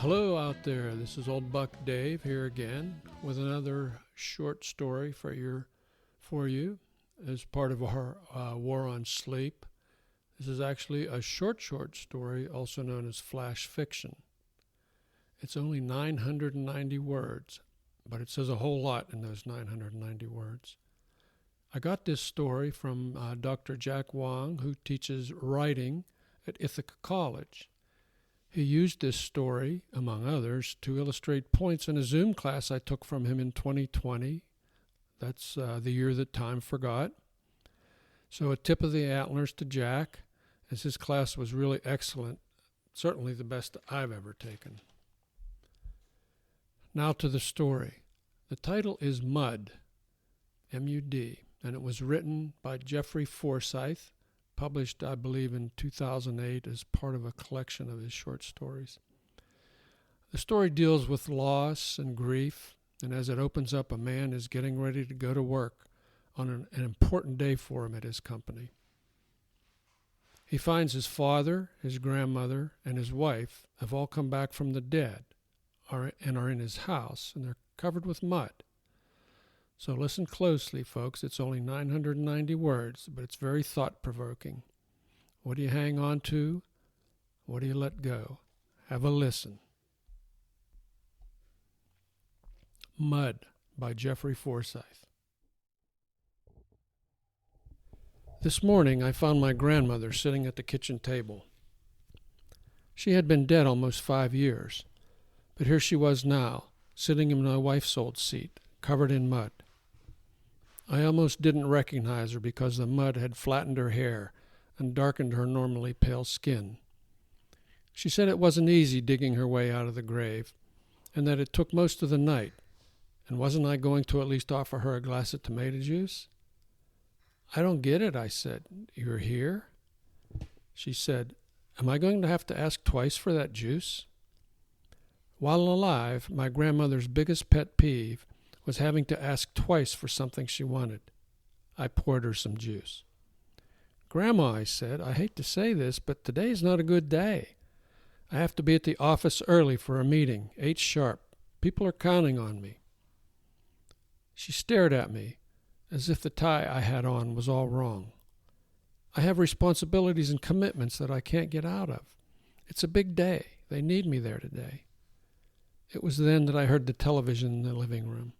Hello out there, this is Old Buck Dave here again with another short story for you as part of our War on Sleep. This is actually a short story, also known as flash fiction. It's only 990 words, but it says a whole lot in those 990 words. I got this story from Dr. Jack Wong, who teaches writing at Ithaca College. He used this story, among others, to illustrate points in a Zoom class I took from him in 2020. That's the year that time forgot. So a tip of the antlers to Jack, as his class was really excellent, certainly the best I've ever taken. Now to the story. The title is Mud, M-U-D, and it was written by Geoffrey Forsyth, published, I believe, in 2008 as part of a collection of his short stories. The story deals with loss and grief, and as it opens up, a man is getting ready to go to work on an important day for him at his company. He finds his father, his grandmother, and his wife have all come back from the dead and are in his house, and they're covered with mud. So listen closely, folks. It's only 990 words, but it's very thought-provoking. What do you hang on to? What do you let go? Have a listen. Mud by Geoffrey Forsyth. This morning I found my grandmother sitting at the kitchen table. She had been dead almost 5 years, but here she was now, sitting in my wife's old seat, covered in mud. I almost didn't recognize her because the mud had flattened her hair and darkened her normally pale skin. She said it wasn't easy digging her way out of the grave, and that it took most of the night, and wasn't I going to at least offer her a glass of tomato juice? I don't get it, I said. You're here? She said, am I going to have to ask twice for that juice? While alive, my grandmother's biggest pet peeve was having to ask twice for something she wanted. I poured her some juice. Grandma, I said, I hate to say this, but today's not a good day. I have to be at the office early for a meeting, 8 sharp. People are counting on me. She stared at me as if the tie I had on was all wrong. I have responsibilities and commitments that I can't get out of. It's a big day. They need me there today. It was then that I heard the television in the living room.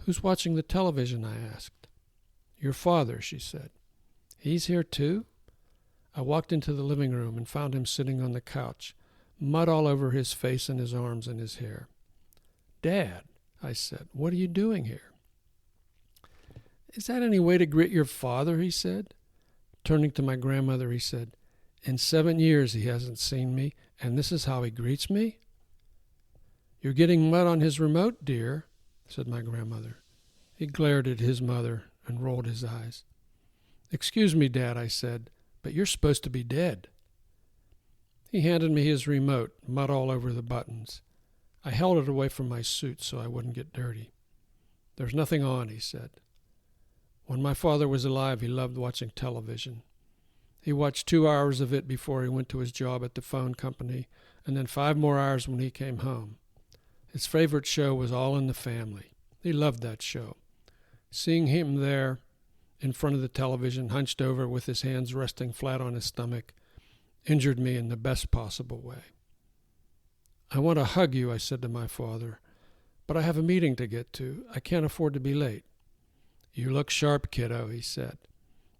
Who's watching the television? I asked. Your father, she said. He's here too? I walked into the living room and found him sitting on the couch, mud all over his face and his arms and his hair. Dad, I said, what are you doing here? Is that any way to greet your father? He said. Turning to my grandmother, he said, in 7 years he hasn't seen me, and this is how he greets me? You're getting mud on his remote, dear, said my grandmother. He glared at his mother and rolled his eyes. Excuse me, Dad, I said, but you're supposed to be dead. He handed me his remote, mud all over the buttons. I held it away from my suit so I wouldn't get dirty. There's nothing on, he said. When my father was alive, he loved watching television. He watched 2 hours of it before he went to his job at the phone company, and then 5 more hours when he came home. His favorite show was All in the Family. He loved that show. Seeing him there in front of the television, hunched over with his hands resting flat on his stomach, injured me in the best possible way. I want to hug you, I said to my father, but I have a meeting to get to. I can't afford to be late. You look sharp, kiddo, he said.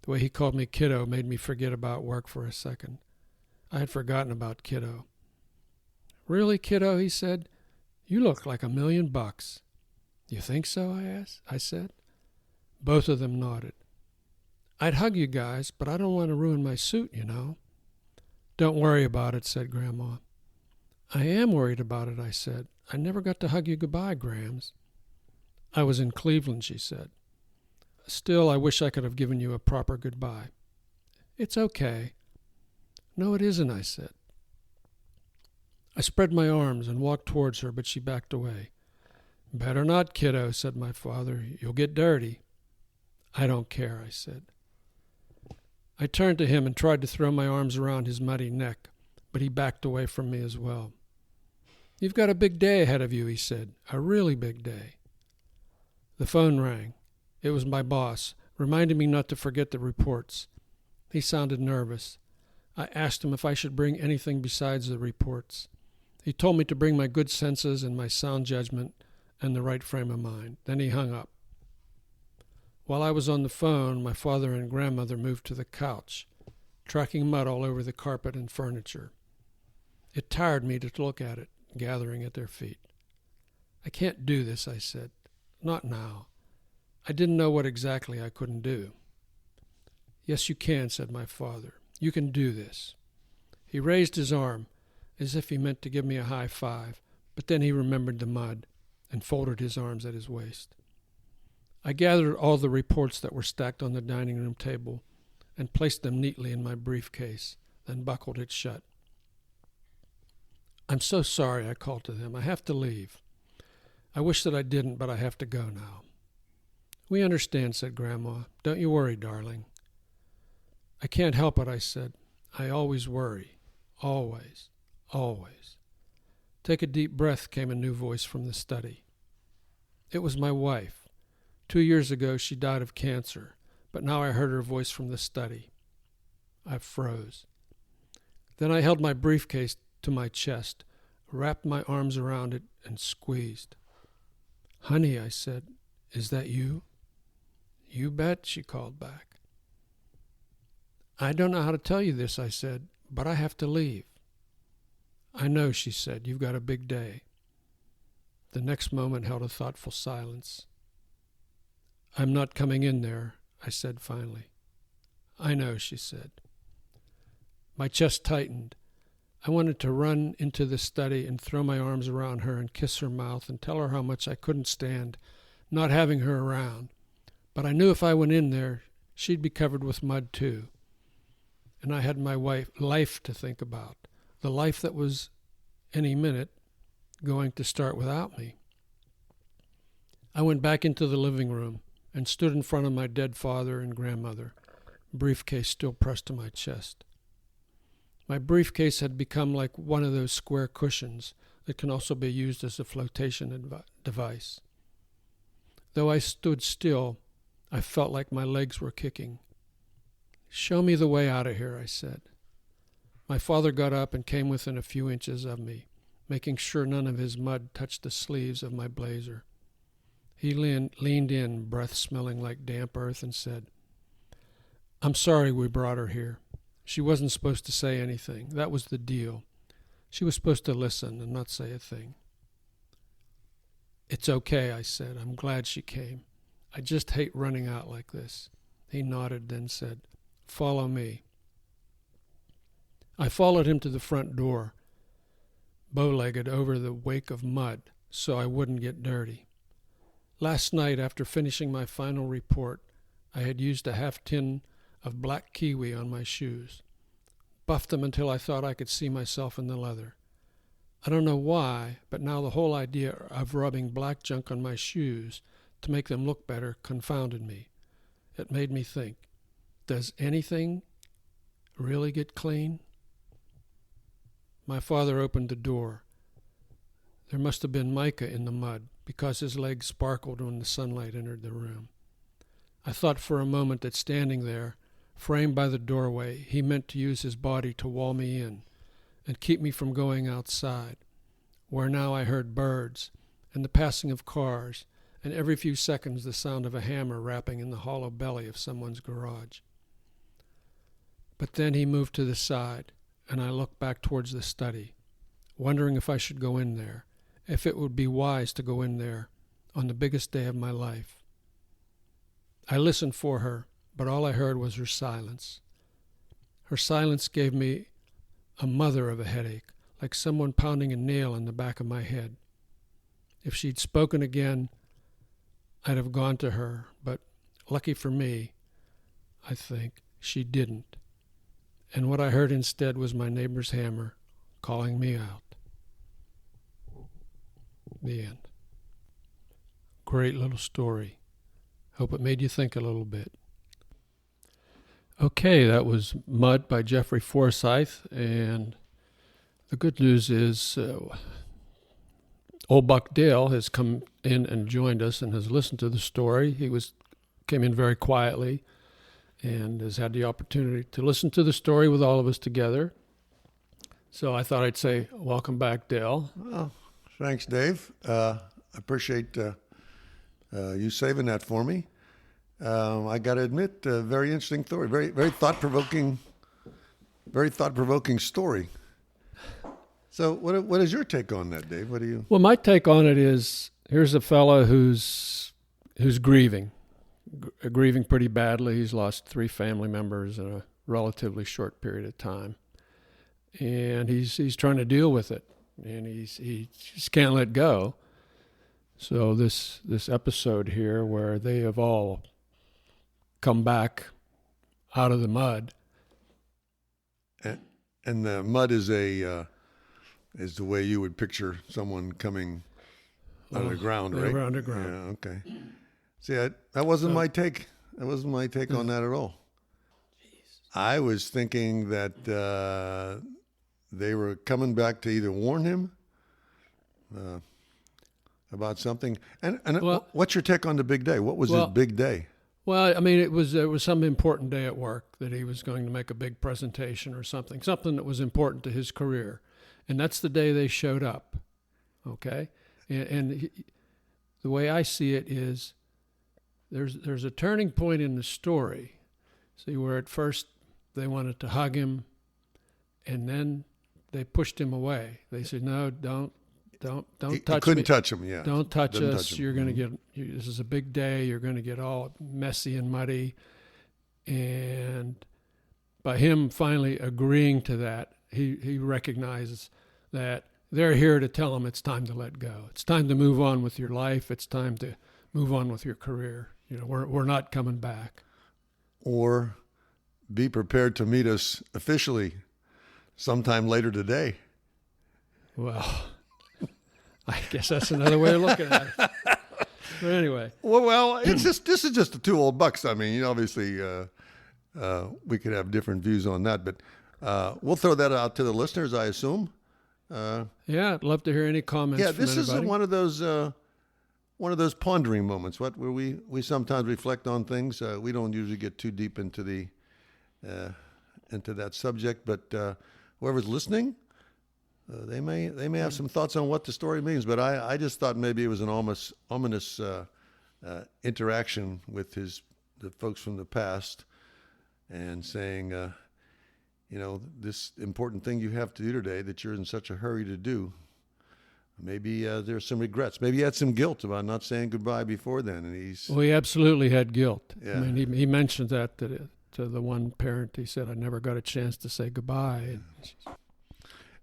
The way he called me kiddo made me forget about work for a second. I had forgotten about kiddo. Really, kiddo, he said. You look like $1 million. You think so? I said. Both of them nodded. I'd hug you guys, but I don't want to ruin my suit, you know. Don't worry about it, said Grandma. I am worried about it, I said. I never got to hug you goodbye, Grams. I was in Cleveland, she said. Still, I wish I could have given you a proper goodbye. It's okay. No, it isn't, I said. I spread my arms and walked towards her, but she backed away. Better not, kiddo, said my father. You'll get dirty. I don't care, I said. I turned to him and tried to throw my arms around his muddy neck, but he backed away from me as well. "You've got a big day ahead of you," he said. "A really big day." The phone rang. It was my boss, reminding me not to forget the reports. He sounded nervous. I asked him if I should bring anything besides the reports. He told me to bring my good senses and my sound judgment and the right frame of mind. Then he hung up. While I was on the phone, my father and grandmother moved to the couch, tracking mud all over the carpet and furniture. It tired me to look at it, gathering at their feet. "I can't do this," I said. "Not now." I didn't know what exactly I couldn't do. "Yes, you can," said my father. "You can do this." He raised his arm, as if he meant to give me a high five, but then he remembered the mud and folded his arms at his waist. I gathered all the reports that were stacked on the dining room table and placed them neatly in my briefcase, then buckled it shut. "I'm so sorry," I called to them. "I have to leave. I wish that I didn't, but I have to go now." "We understand," said Grandma. "Don't you worry, darling." "I can't help it," I said. "I always worry. Always. Always." "Take a deep breath," came a new voice from the study. It was my wife. 2 years ago she died of cancer, but now I heard her voice from the study. I froze. Then I held my briefcase to my chest, wrapped my arms around it, and squeezed. "Honey," I said, "is that you?" "You bet," she called back. "I don't know how to tell you this," I said, "but I have to leave." "I know," she said, "you've got a big day." The next moment held a thoughtful silence. "I'm not coming in there," I said finally. "I know," she said. My chest tightened. I wanted to run into the study and throw my arms around her and kiss her mouth and tell her how much I couldn't stand not having her around. But I knew if I went in there, she'd be covered with mud too. And I had my life to think about, the life that was, any minute, going to start without me. I went back into the living room and stood in front of my dead father and grandmother, briefcase still pressed to my chest. My briefcase had become like one of those square cushions that can also be used as a flotation device. Though I stood still, I felt like my legs were kicking. "Show me the way out of here," I said. My father got up and came within a few inches of me, making sure none of his mud touched the sleeves of my blazer. He leaned in, breath smelling like damp earth, and said, "I'm sorry we brought her here. She wasn't supposed to say anything. That was the deal. She was supposed to listen and not say a thing." "It's okay," I said. "I'm glad she came. I just hate running out like this." He nodded, then said, "Follow me." I followed him to the front door, bow-legged over the wake of mud, so I wouldn't get dirty. Last night, after finishing my final report, I had used a half tin of black kiwi on my shoes, buffed them until I thought I could see myself in the leather. I don't know why, but now the whole idea of rubbing black junk on my shoes to make them look better confounded me. It made me think, does anything really get clean? My father opened the door. There must have been mica in the mud, because his legs sparkled when the sunlight entered the room. I thought for a moment that standing there, framed by the doorway, he meant to use his body to wall me in and keep me from going outside, where now I heard birds and the passing of cars, and every few seconds the sound of a hammer rapping in the hollow belly of someone's garage. But then he moved to the side, and I looked back towards the study, wondering if I should go in there, if it would be wise to go in there on the biggest day of my life. I listened for her, but all I heard was her silence. Her silence gave me a mother of a headache, like someone pounding a nail in the back of my head. If she'd spoken again, I'd have gone to her, but lucky for me, I think, she didn't. And what I heard instead was my neighbor's hammer calling me out. The end. Great little story. Hope it made you think a little bit. Okay, that was Mud by Geoffrey Forsyth, and the good news is Old Buck Dale has come in and joined us and has listened to the story. Came in very quietly and has had the opportunity to listen to the story with all of us together. So I thought I'd say, welcome back, Dale. Well, thanks, Dave. I appreciate you saving that for me. I got to admit, very interesting story, very thought-provoking story. So, what is your take on that, Dave? What do you? Well, my take on it is: here's a fellow who's grieving pretty badly. He's lost 3 family members in a relatively short period of time, and he's trying to deal with it, and he just can't let go. So this episode here, where they have all come back out of the mud, and the mud is is the way you would picture someone coming out of the ground, right? Underground. Yeah, okay. See, that wasn't my take. That wasn't my take on that at all. I was thinking that they were coming back to either warn him about something. And well, what's your take on the big day? What was his big day? Well, I mean, it was some important day at work that he was going to make a big presentation or something that was important to his career. And that's the day they showed up, okay? And the way I see it is there's a turning point in the story. See, where at first they wanted to hug him, and then they pushed him away. They said, no, don't touch me. He couldn't touch him, yeah. Don't touch us. You're going to get, this is a big day. You're going to get all messy and muddy. And by him finally agreeing to that, he recognizes that they're here to tell him it's time to let go. It's time to move on with your life. It's time to move on with your career. We're not coming back. Or be prepared to meet us officially sometime later today. Well, I guess that's another way of looking at it. But anyway. Well, this is just the 2 old bucks. I mean, obviously, we could have different views on that, but we'll throw that out to the listeners, I assume. Yeah, I'd love to hear any comments. Yeah, from this anybody. is one of those pondering moments. Where we sometimes reflect on things. We don't usually get too deep into that subject, but whoever's listening, they may have some thoughts on what the story means. But I just thought maybe it was an ominous interaction with the folks from the past, and saying, this important thing you have to do today that you're in such a hurry to do. Maybe there's some regrets. Maybe he had some guilt about not saying goodbye before then, and he absolutely had guilt. Yeah. I mean, he mentioned that to the one parent. He said, "I never got a chance to say goodbye."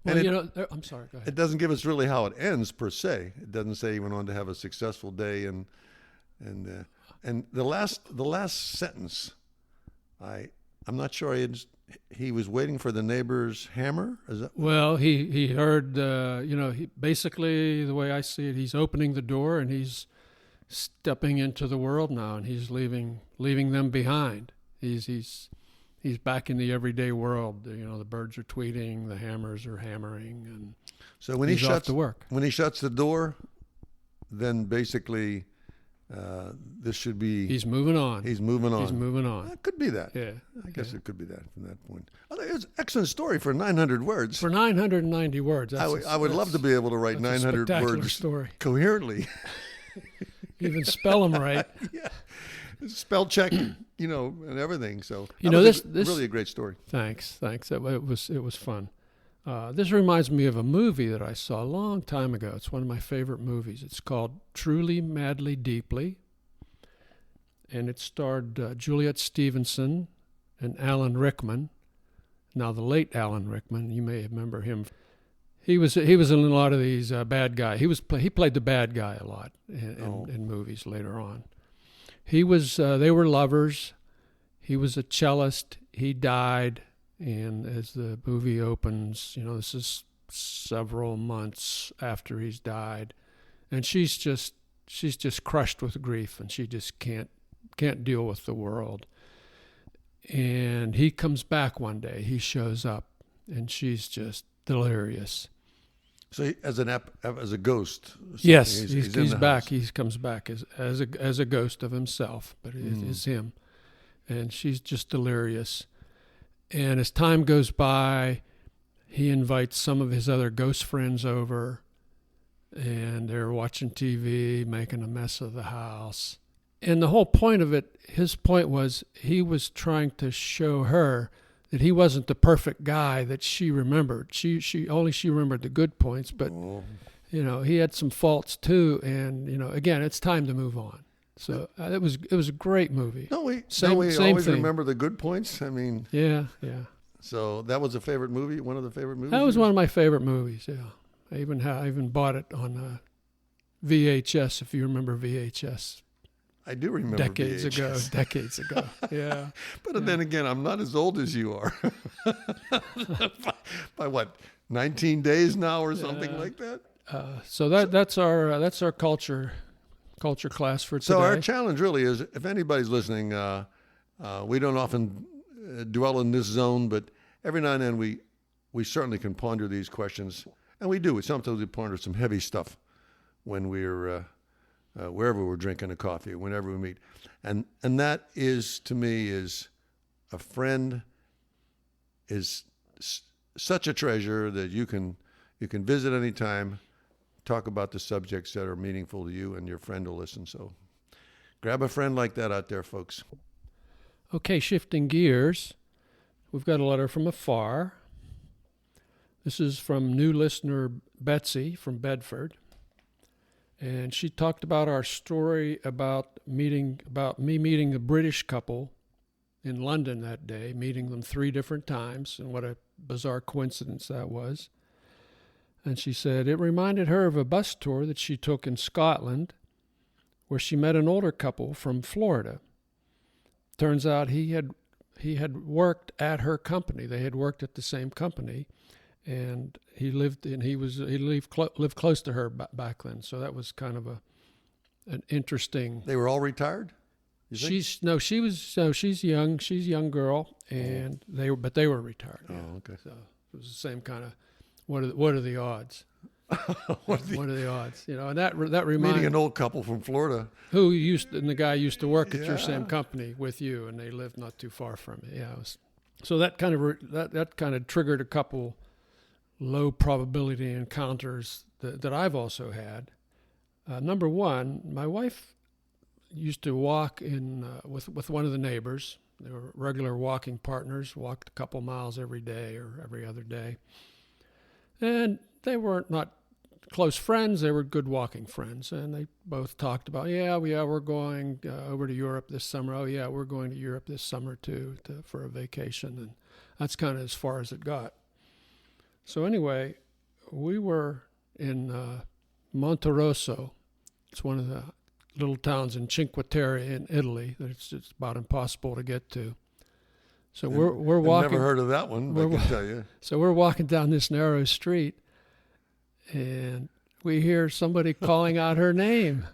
I'm sorry. Go ahead. It doesn't give us really how it ends per se. It doesn't say he went on to have a successful day, and the last sentence, I'm not sure he was waiting for the neighbor's hammer. Is that? Well, he heard, basically the way I see it, he's opening the door and he's stepping into the world now, and he's leaving them behind. He's back in the everyday world. The birds are tweeting, the hammers are hammering, and so when he's off to work. When he shuts the door, then basically this should be... He's moving on. He's moving on. It could be that. Yeah. I guess it could be that from that point. It's an excellent story for 900 words. For 990 words. I would love to be able to write 900 words story. Coherently. Even spell them right. Yeah. Spell check, and everything. So this really a great story. Thanks. It was fun. This reminds me of a movie that I saw a long time ago. It's one of my favorite movies. It's called Truly, Madly, Deeply, and it starred Juliet Stevenson and Alan Rickman. Now, the late Alan Rickman, you may remember him. He was in a lot of these bad guy. He played the bad guy a lot in movies later on. They were lovers. He was a cellist. He died. And as the movie opens, this is several months after he's died, and she's just crushed with grief, and she just can't deal with the world. And he comes back one day. He shows up, and she's just delirious. So as as a ghost. Yes, he's in he's the back. house. He comes back as a ghost of himself, but it's him, and she's just delirious. And as time goes by, he invites some of his other ghost friends over, and they're watching TV, making a mess of the house. And the whole point of it, his point was he was trying to show her that he wasn't the perfect guy that she remembered. She remembered the good points, but he had some faults too. And again, it's time to move on. So it was a great movie. Don't we same always thing. remember the good points? I mean, yeah. So that was a favorite movie. One of the favorite movies. That was one of my favorite movies. Yeah, I even bought it on VHS. If you remember VHS. I do remember decades VHS. ago. Yeah. But then again, I'm not as old as you are. by what, 19 days now or something like that? So that's our culture class for today. So our challenge really is, if anybody's listening, we don't often dwell in this zone, but every now and then we certainly can ponder these questions, and we do. Sometimes we ponder some heavy stuff when we're wherever we're drinking a coffee, whenever we meet. And that is, to me, is a friend is such a treasure that you can visit anytime, talk about the subjects that are meaningful to you, and your friend will listen. So grab a friend like that out there, folks. Okay, shifting gears, we've got a letter from afar. This is from new listener Betsy from Bedford. And she talked about our story about me meeting the British couple in London that day, meeting them 3 different times, and what a bizarre coincidence that was. And she said it reminded her of a bus tour that she took in Scotland, where she met an older couple from Florida. Turns out he had worked at her company. They had worked at the same company. And he lived close to her back then, so that was kind of an interesting. They were all retired. She's young. She's a young girl, and they were retired. Oh, yeah. okay. So it was the same kind of. What are the odds? What are the odds? And that reminded meeting an old couple from Florida the guy used to work at your same company with you, and they lived not too far from you. Yeah, so that kind of triggered a couple low probability encounters that I've also had. Number one, my wife used to walk with one of the neighbors. They were regular walking partners, walked a couple miles every day or every other day. And they were not close friends, they were good walking friends. And they both talked about, we're going over to Europe this summer. Oh yeah, we're going to Europe this summer too, for a vacation. And that's kind of as far as it got. So anyway, we were in Monterosso. It's one of the little towns in Cinque Terre in Italy that it's about impossible to get to. So we're walking. I've never heard of that one, but I can tell you. So we're walking down this narrow street, and we hear somebody calling out her name,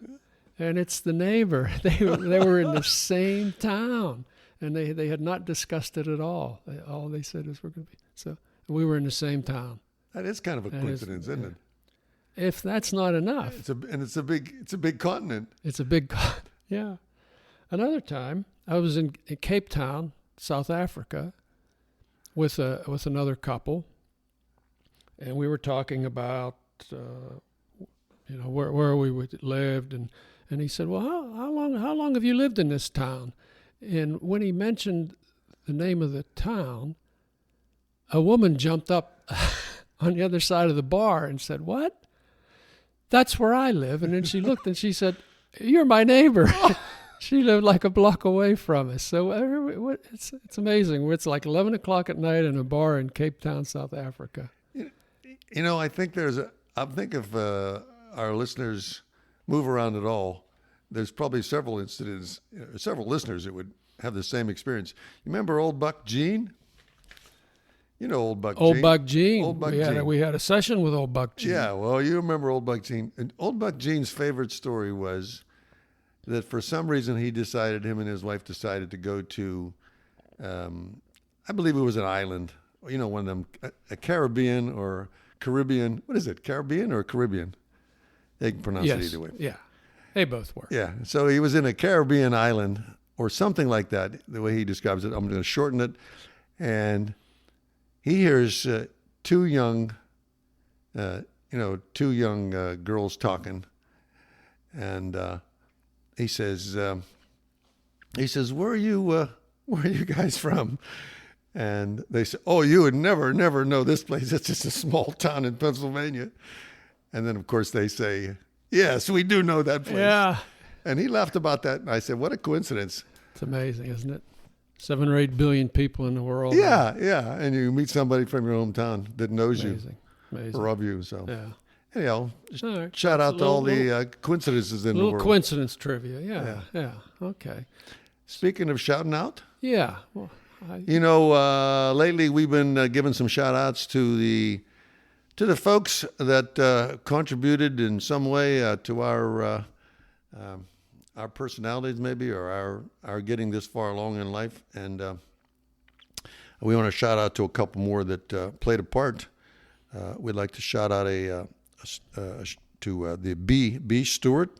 and it's the neighbor. They were in the same town, and they had not discussed it at all. All they said is we're going to be so. We were in the same town. That is kind of a coincidence, isn't it? If that's not enough. It's a big continent. It's a big yeah. Another time, I was in Cape Town, South Africa, with another couple, and we were talking about where we lived, and he said, "Well, how long have you lived in this town?" And when he mentioned the name of the town, a woman jumped up on the other side of the bar and said, "What? That's where I live." And then she looked and she said, "You're my neighbor." She lived like a block away from us. So it's amazing. It's like 11 o'clock at night in a bar in Cape Town, South Africa. I think if our listeners move around at all, there's probably several listeners that would have the same experience. You remember Old Buck Gene? You know Old Buck Gene. Old Buck Gene. Old Buck Gene. We had a session with Old Buck Gene. Yeah, well, you remember Old Buck Gene. And Old Buck Gene's favorite story was that for some reason him and his wife decided to go to, I believe it was an island, one of them, a Caribbean or Caribbean. What is it? Caribbean or Caribbean? They can pronounce it either way. Yeah, they both were. Yeah. So he was in a Caribbean island or something like that, the way he describes it. I'm going to shorten it. And he hears two young girls talking. And he says, where are you guys from? And they say, oh, you would never know this place. It's just a small town in Pennsylvania. And then, of course, they say, yes, we do know that place. Yeah. And he laughed about that. And I said, what a coincidence. It's amazing, isn't it? 7 or 8 billion people in the world. Yeah. And you meet somebody from your hometown that knows Amazing. or of you. So, Yeah. anyhow, just All right. shout out to all the little coincidences in the world. coincidence trivia. Yeah. Okay. Speaking of shouting out, Yeah. Well, lately we've been giving some shout outs to the folks that contributed in some way to our personalities, maybe, or our getting this far along in life. And we want to shout out to a couple more that played a part. We'd like to shout out to the B. Stewart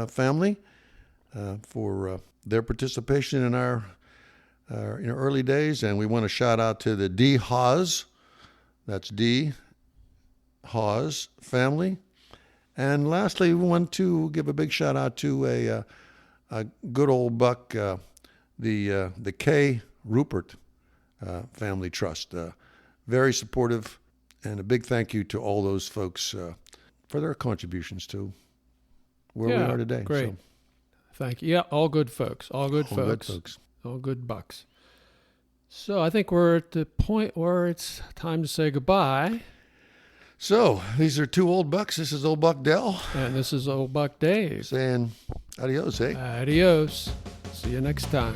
family for their participation in our early days, and we want to shout out to the D. Hawes, that's D. Hawes family, and lastly, we want to give a big shout out to a good old buck, the K. Rupert Family Trust, very supportive, and a big thank you to all those folks for their contributions to where we are today. Great. So, thank you. Yeah, all good folks. All good folks. All good bucks. So I think we're at the point where it's time to say goodbye. So these are two old bucks. This is Old Buck Dell. And this is Old Buck Dave. Saying adios, eh? Adios. See you next time.